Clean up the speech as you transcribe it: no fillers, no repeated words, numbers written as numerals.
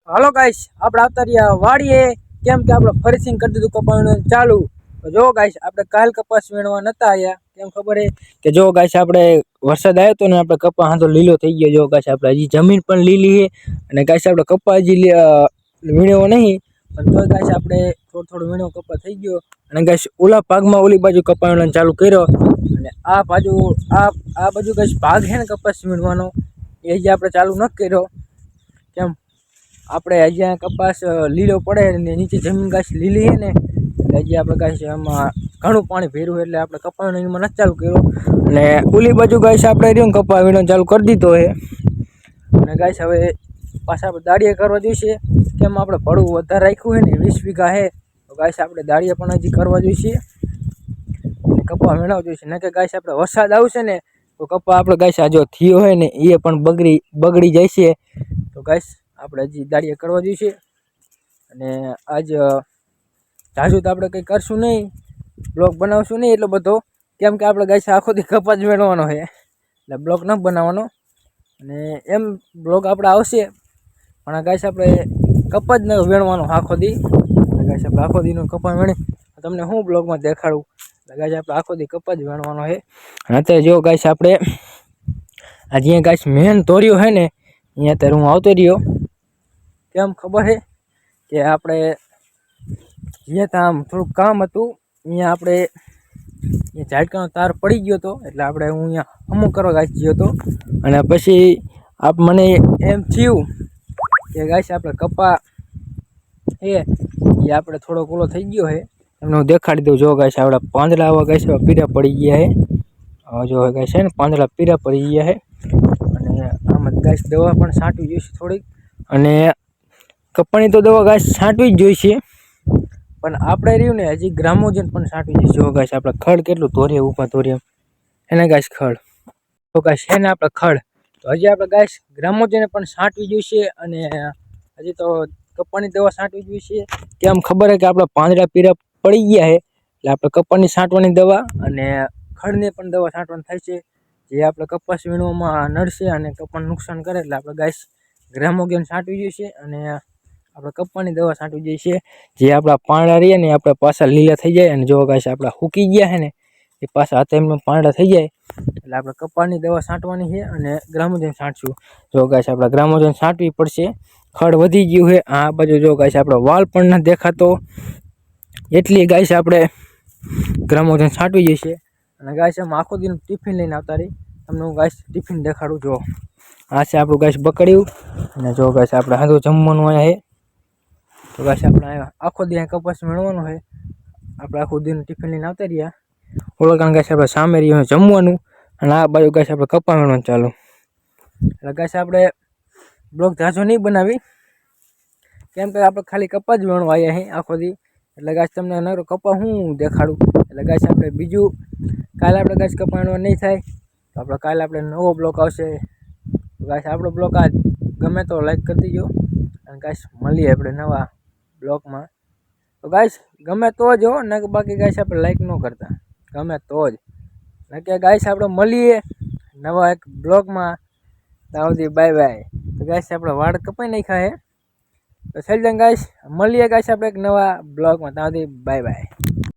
હાલો guys, આપણે આવતા રહ્યા વાડીએ. કેમ કે આપણે ફરીથી કરી દીધું કપાવાનું ચાલુ. તો જો ગાઈસ, આપણે કાલ કપાસ વીણવા નતા આવ્યા. કેમ ખબર હે કે જો ગાઈસ, આપણે વરસાદ આવ્યો તો ને આપણે કપા હાંધો લીલો થઈ ગયો. જો ગાઈસ, આપણે હજી જમીન પણ લીલી છે અને ગાઈસ આપણે કપા હજી વીણ્યો નહીં, પણ તો ગાઈસ આપણે થોડો વીણો કપા થઈ ગયો. અને ગાઈસ ઓલા ભાગમાં ઓલી બાજુ કપા વીણવાનું ચાલુ કર્યો અને આ બાજુ ગાઈસ ભાગ છે ને કપાસ વીણવાનો, એ જે આપણે ચાલુ ન કર્યો. કેમ આપણે હજી કપાસ લીલો પડે ને નીચે જમીન ગાઈસ લીલી છે ને, એટલે હજી આપણે ગાઈસ એમાં ઘણું પાણી ભર્યું એટલે આપણે કપાસ એમાં નથી ચાલુ કર્યો. અને ઓલી બાજુ ગાઈસ આપણે રહ્યો કપા વીણવાનું ચાલુ કરી દીધો છે. અને ગાઈસ હવે પાછા આપણે દાળીએ કરવા જોઈશે. કેમ આપણે ભડું વધારે રાખ્યું છે ને 20 વીઘા છે, તો ગાઈસ આપણે દાળીએ પણ હજી કરવા જોઈશે અને કપા વીણવા જોઈશે. ને કે ગાઈસ આપણે વરસાદ આવશે ને તો કપા આપણે ગાઈસ આ જો થયો હોય ને એ પણ બગડી જાય છે. તો ગાઈસ આપણે હજી દાળીએ કરવા જોઈશે. અને આજ જાજુ તો આપણે કંઈ કરશું નહીં, બ્લોગ બનાવશું નહીં એટલો બધો. કેમ કે આપણે ગાઈસ આખો દી કપા જ વીણવાનો છે, એટલે બ્લોગ ન બનાવવાનો. અને એમ બ્લોગ આપણે આવશે, પણ ગાઈસ આપણે કપા જ ન વીણવાનો આખો દી. ગાઈસ આપણે આખો દીનો કપા વીણી તમને હું બ્લોગમાં દેખાડું. એટલે ગાઈસ આપણે આખો દી કપા જ વીણવાનો છે. અને અત્યારે જો ગાઈસ આપણે આ જ્યાં ગાઈસ મેન તોર્યો છે ને, અહીંયા અત્યારે હું આવતો રહ્યો. કેમ ખબર છે કે આપણે જ્યાં ત્યાં થોડુંક કામ હતું, અહીંયા આપણે ઝાટકાનો તાર પડી ગયો હતો, એટલે આપણે હું અહીંયા અમુક કરવા ગાઈસ ગયો હતો. અને પછી મને એમ થયું કે ગાઈસ આપણે કપા એ આપણે થોડો ઓલો થઈ ગયો છે, એમને હું દેખાડી દઉં. જો ગાઈસ આપણા પાંદડા આવા ગાઈસ પીળા પડી ગયા છે. જો ગાઈસ છે ને પાંદડા પીળા પડી ગયા છે. અને આમાં ગાઈસ દવા પણ છાંટવી જોઈશે થોડીક. અને કપાની તો દવા ગાઈસ છાંટવી જ જોઈશે, પણ આપણે રહ્યું ને હજી ગ્રામોજન પણ છાંટવી જોઈશે. જો ગાઈસ આપણે ખડ કેટલું ધોરીએ ઊભા ધોરીએ એને ગાઈસ ખડ, તો ગાઈસ છે ને આપણે ખડ, તો હજી આપણે ગાઈસ ગ્રામોજન પણ છાંટવી જોઈશે. અને હજી તો કપાની દવા છાંટવી જોઈશે. કેમ ખબર છે કે આપણા પાંદડા પીળા પડી ગયા છે, એટલે આપણે કપાની છાંટવાની દવા અને ખડને પણ દવા છાંટવાની થાય છે, જે આપણે કપાસ વીણવામાં નડશે અને કપાને નુકસાન કરે. એટલે આપણે ગાઈસ ગ્રામોજન છાંટવી જોઈશે અને આપણે કપાની દવા છાંટવી જોઈશે. જે આપણા પાંદડા રહીએ ને આપણે પાછા લીલા થઈ જાય. અને જો ગાઈસ આપણા સૂકી ગયા છે ને એ પાછા હાથે એમનો પાંદડા થઈ જાય, એટલે આપણે કપાની દવા છાંટવાની છે અને ગ્રામોજન છાંટશું. જો ગાઈસ આપણે ગ્રામોજન છાંટવી પડશે. ખડ વધી ગયું છે આ બાજુ. જો ગાઈસ આપણે વાલ પણ નથી દેખાતો, એટલી ગાઈસ આપણે ગ્રામોજન છાંટવી જઈશે. અને ગાઈસ એમ આખો દિન ટિફિન લઈને આવતા રહી, તમને હું ગાઈસ ટિફિન દેખાડું. જો આ છે આપણું ગાઈસ બકડ્યું. અને જો ગાઈસ આપણે હાથું જમવાનું અહીંયા છે. તો ગાઈસ આપણે આખો દી કપાસ મેળવવાનો છે. આપણે આખું દિન ટિફિન લઈને આવતા રહ્યા. ઓળખાણ ગાઈસ આપણે સામે રહ્યું જમવાનું, અને આ બાજુ ગાઈસ આપણે કપા મેળવવાનું ચાલુ. એટલે ગાઈસ આપણે બ્લોગ ઝાઝો નહીં બનાવી, કેમ કે આપણે ખાલી કપા જ વીણવા આવ્યા છીએ આખો દી. એટલે ગાઈસ તમને નરો કપા હું દેખાડું. એટલે ગાઈસ આપણે બીજું કાલે આપણે ગાઈસ કપા વીણવા નહીં થાય, તો આપણે કાલે આપણે નવો બ્લોગ આવશે. તો ગાઈસ આપણો બ્લોગ આ ગમે તો લાઈક કરી દેજો. અને ગાઈસ મળીએ આપણે નવા બ્લોગમાં. તો ગાઈસ ગમે તો જ હો, ને બાકી ગાઈસ આપણે લાઈક ન કરતા, ગમે તો જ. ને કે ગાઈસ આપણે મળીએ નવા એક બ્લોગમાં. ત્યાં સુધી બાય બાય. તો ગાઈસ આપણે વાળ કપાઈ નાખ્યા છે, તો થઈ જાય ગાઈસ. મળીએ ગાઈસ આપણે એક નવા બ્લોગમાં. ત્યાં સુધી બાય બાય.